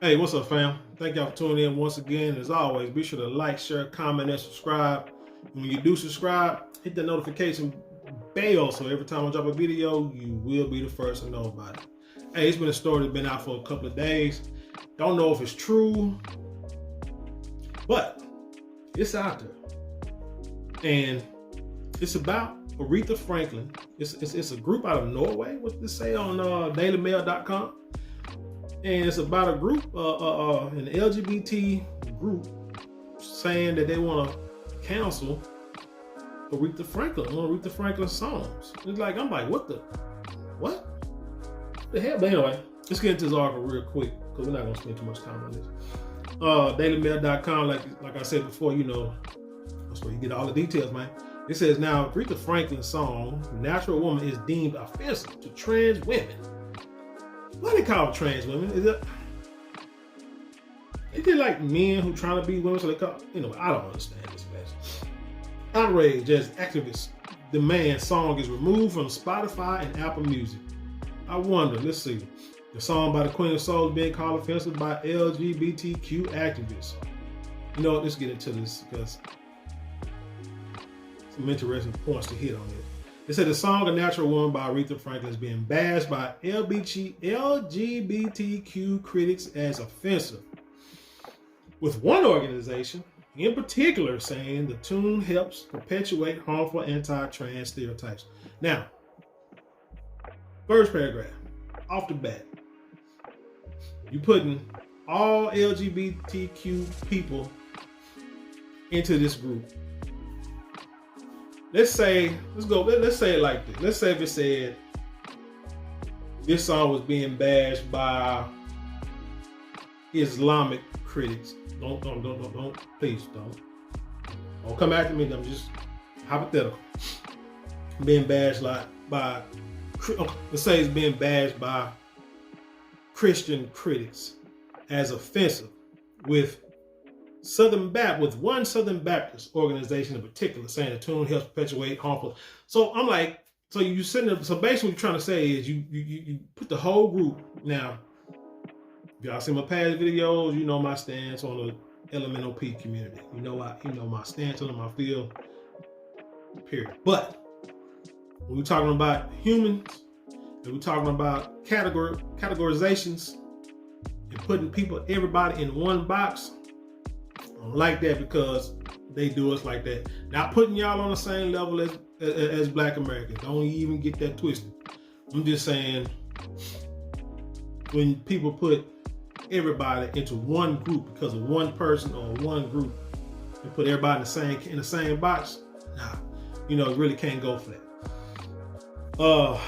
Hey, what's up, fam? Thank y'all for tuning in once again. As always, be sure to like, share, comment, and subscribe. When you do subscribe, hit the notification bell so every time I drop a video, you will be the first to know about it. Hey, it's been a story that's been out for a couple of days. Don't know if it's true, but it's out there. And it's about Aretha Franklin. It's a group out of Norway. What's this say on dailymail.com? And it's about a group, an LGBT group, saying that they want to cancel Aretha Franklin, one of Aretha Franklin's songs. It's like, I'm like, what the hell? But anyway, let's get into this article real quick because we're not gonna spend too much time on this. DailyMail.com, like I said before, that's where you get all the details, man. It says now Aretha Franklin's song "Natural Woman" is deemed offensive to trans women. What do they call trans women? Is it like men who trying to be women? So they call, I don't understand this mess. Outrage as activists demand song is removed from Spotify and Apple Music. I wonder, let's see. The song by the Queen of Soul is being called offensive by LGBTQ activists. Let's get into this because some interesting points to hit on it. It said the song "A Natural Woman" by Aretha Franklin is being bashed by LGBTQ critics as offensive, with one organization in particular saying the tune helps perpetuate harmful anti-trans stereotypes. Now, first paragraph, off the bat, you putting all LGBTQ people into this group. Let's say it like this. Let's say if it said this song was being bashed by Islamic critics. Don't, please don't come after me. I'm just hypothetical. Being bashed by, let's say it's being bashed by Christian critics as offensive, with one Southern Baptist organization in particular saying the tune helps perpetuate harmful. So I'm like, so you sitting there. So basically, what you're trying to say is you put the whole group. Now, if y'all see my past videos, you know my stance on the LMNOP community. You know my stance on them. I feel. Period. But when we're talking about humans, and we're talking about categorizations and putting everybody in one box. I don't like that because they do us like that. Not putting y'all on the same level as Black Americans. Don't even get that twisted. I'm just saying, when people put everybody into one group because of one person or one group and put everybody in the same box, nah, really can't go for that.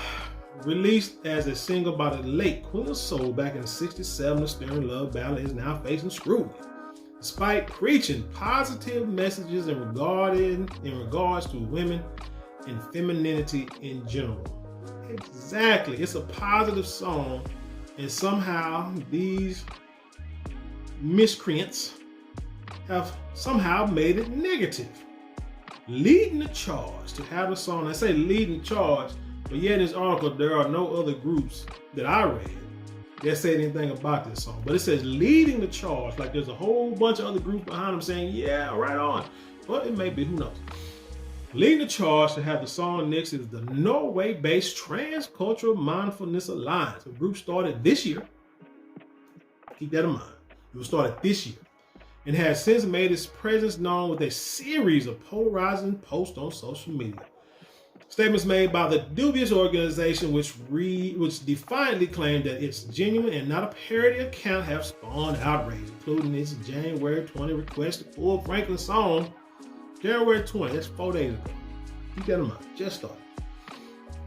Released as a single by the late Queen of Soul back in '67, the Stern Love ballad is now facing scrutiny, despite preaching positive messages in regards to women and femininity in general. Exactly. It's a positive song, and somehow these miscreants have somehow made it negative. Leading the charge to have the song, I say leading the charge, but yet in this article there are no other groups that I read that said anything about this song. But it says leading the charge, like there's a whole bunch of other groups behind them saying, yeah, right on. Well, it may be, who knows. Leading the charge to have the song next is the Norway-based Transcultural Mindfulness Alliance, a group started this year. Keep that in mind. It was started this year and has since made its presence known with a series of polarizing posts on social media. Statements made by the dubious organization, which defiantly claimed that its genuine and not a parody account, have spawned outrage, including its January 20 request to pull Franklin's song. January 20, that's 4 days ago. Keep that in mind, just started.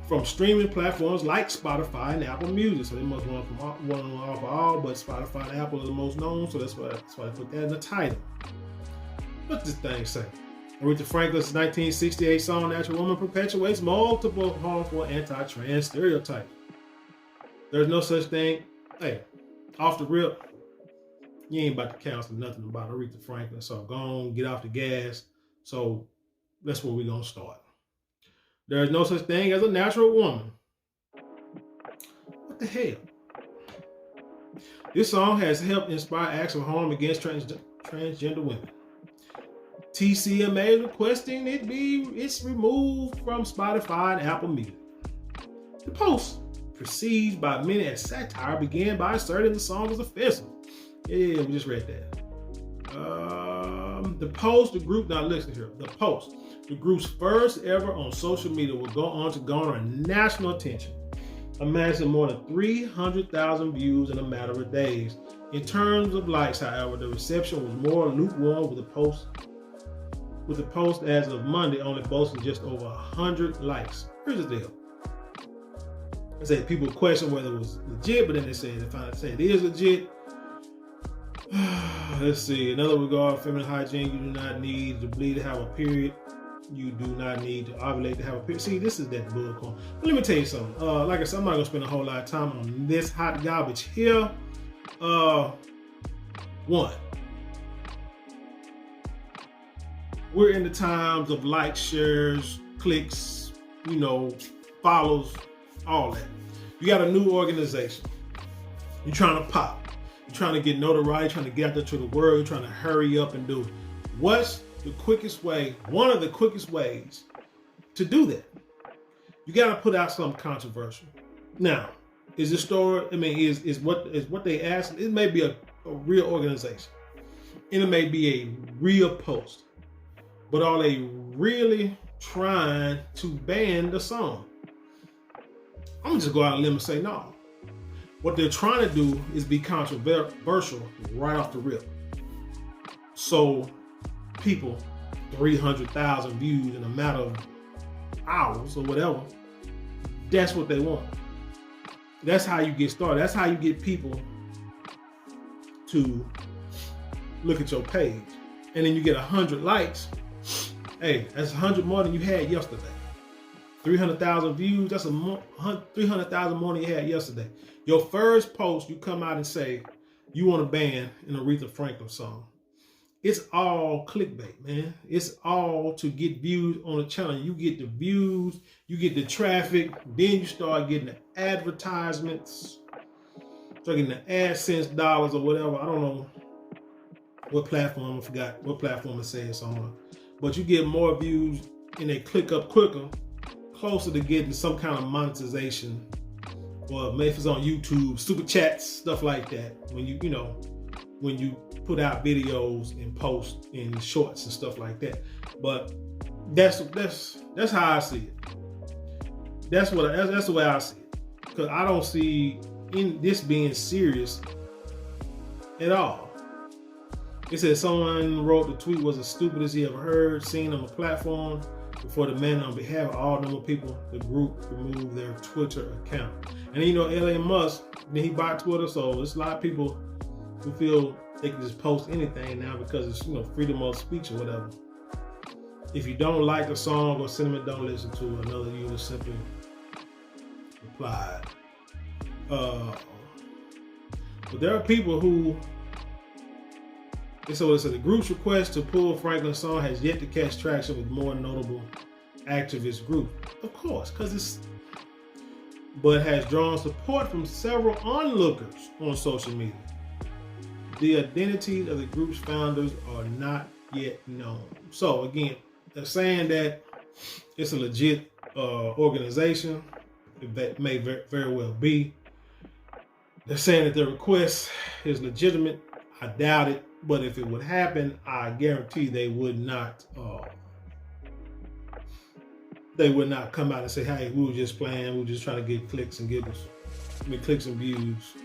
From streaming platforms like Spotify and Apple Music. So they must run off all, but Spotify and Apple are the most known, so that's why I put that in the title. What's this thing say? Aretha Franklin's 1968 song "Natural Woman" perpetuates multiple harmful anti-trans stereotypes. There's no such thing. Hey, off the rip, you ain't about to cancel nothing about Aretha Franklin, so go on, get off the gas. So that's where we're going to start. There is no such thing as a natural woman. What the hell? This song has helped inspire acts of harm against transgender women. TCMA is requesting it's removed from Spotify and Apple Music. The post, perceived by many as satire, began by asserting the song was offensive. Yeah, we just read that. The post, the group, now listen here. The post, the group's first ever on social media, will go on to garner national attention, amassing more than 300,000 views in a matter of days. In terms of likes, however, the reception was more lukewarm, with the post as of Monday only boasting just over 100 likes. Here's the deal. I said people question whether it was legit, but then they said it is legit. Let's see. In other regard, feminine hygiene, you do not need to bleed to have a period. You do not need to ovulate to have a period. See, this is that bullcorn. But let me tell you something. Like I said, I'm not gonna spend a whole lot of time on this hot garbage here. One, we're in the times of likes, shares, clicks, follows, all that. You got a new organization. You're trying to pop. You're trying to get notoriety, trying to get out there to the world, you're trying to hurry up and do it. What's the quickest way, one of the quickest ways to do that? You got to put out something controversial. Now, is this story, is what they ask, it may be a real organization. And it may be a real post. But are they really trying to ban the song? I'm gonna just go out on a limb and say no. What they're trying to do is be controversial right off the rip. So people, 300,000 views in a matter of hours or whatever, that's what they want. That's how you get started. That's how you get people to look at your page. And then you get 100 likes. Hey, that's 100 more than you had yesterday. 300,000 views, that's 300,000 more than you had yesterday. Your first post, you come out and say you want to ban an Aretha Franklin song. It's all clickbait, man. It's all to get views on the channel. You get the views, you get the traffic, then you start getting the advertisements, start getting the AdSense dollars or whatever. I don't know what platform, I forgot what platform it says on. But you get more views and they click up quicker, closer to getting some kind of monetization, or maybe if it's on YouTube, super chats, stuff like that. When you put out videos and post in shorts and stuff like that. But that's how I see it. That's the way I see it. Because I don't see this being serious at all. It said someone wrote the tweet was the stupidest he ever heard, seen on the platform. Before the man on behalf of all normal people, the group removed their Twitter account. And Elon Musk, then he bought Twitter, so there's a lot of people who feel they can just post anything now because it's freedom of speech or whatever. If you don't like a song or sentiment, don't listen to it. Another user simply replied. But there are people who, so the group's request to pull Franklin's song has yet to catch traction with more notable activist groups. Of course, but has drawn support from several onlookers on social media. The identities of the group's founders are not yet known. So again, they're saying that it's a legit organization. It may very well be. They're saying that their request is legitimate. I doubt it, but if it would happen, I guarantee they would not come out and say, hey, we were just playing, we were just trying to get clicks and clicks and views.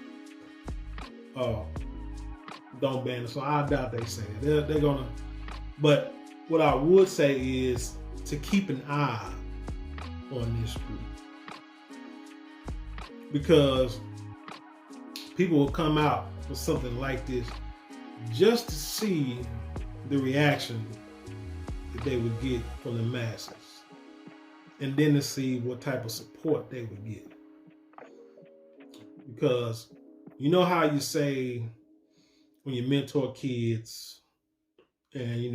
Don't ban it. So I doubt they say it. They're gonna, but what I would say is to keep an eye on this group, because people will come out with something like this just to see the reaction that they would get from the masses, and then to see what type of support they would get. Because you know how you say when you mentor kids and you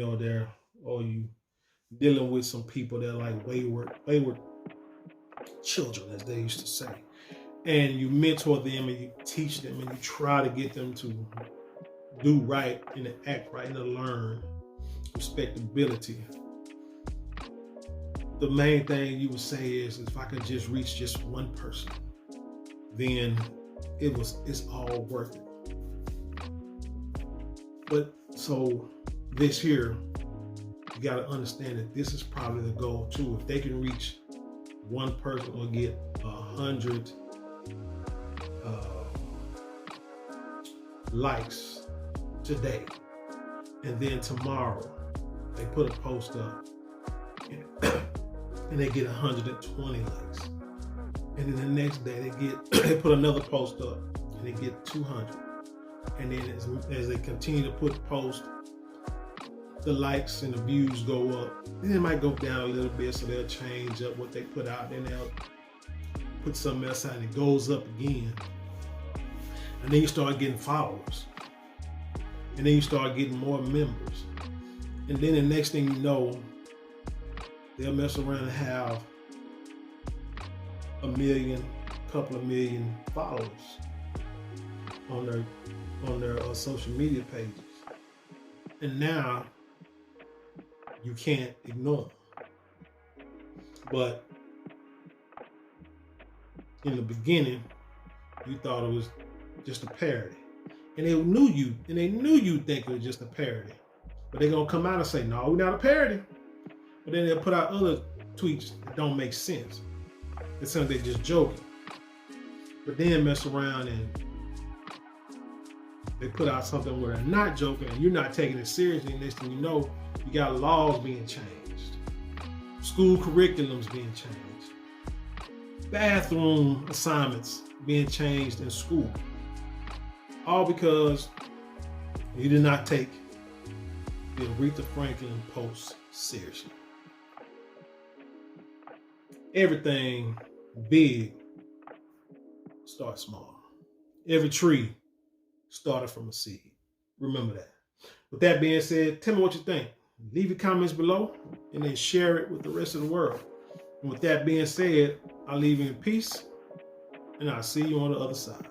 dealing with some people that are like wayward children, as they used to say. and you mentor them and you teach them and you try to get them to do right and to act right and to learn respectability, the main thing you would say is, if I could just reach just one person, then it's all worth it. But so this here, you got to understand that this is probably the goal too. If they can reach one person or get 100 likes today, and then tomorrow they put a post up and they get 120 likes, and then the next day they put another post up and they get 200, and then as they continue to put posts, the likes and the views go up. Then it might go down a little bit, so they'll change up what they put out, then they'll put something else out and it goes up again. And then you start getting followers. And then you start getting more members. And then the next thing you know, they'll mess around and have 1 million, couple of million followers on their social media pages. And now you can't ignore them. But in the beginning, you thought it was just a parody. And they knew you'd think it was just a parody. But they're gonna come out and say, no, we're not a parody. But then they'll put out other tweets that don't make sense. It's something they're just joking. But then mess around and they put out something where they're not joking and you're not taking it seriously. Next thing you know, you got laws being changed. School curriculums being changed. Bathroom assignments being changed in school. All because you did not take the Aretha Franklin post seriously. Everything big starts small. Every tree started from a seed. Remember that. With that being said, tell me what you think. Leave your comments below and then share it with the rest of the world. And with that being said, I'll leave you in peace and I'll see you on the other side.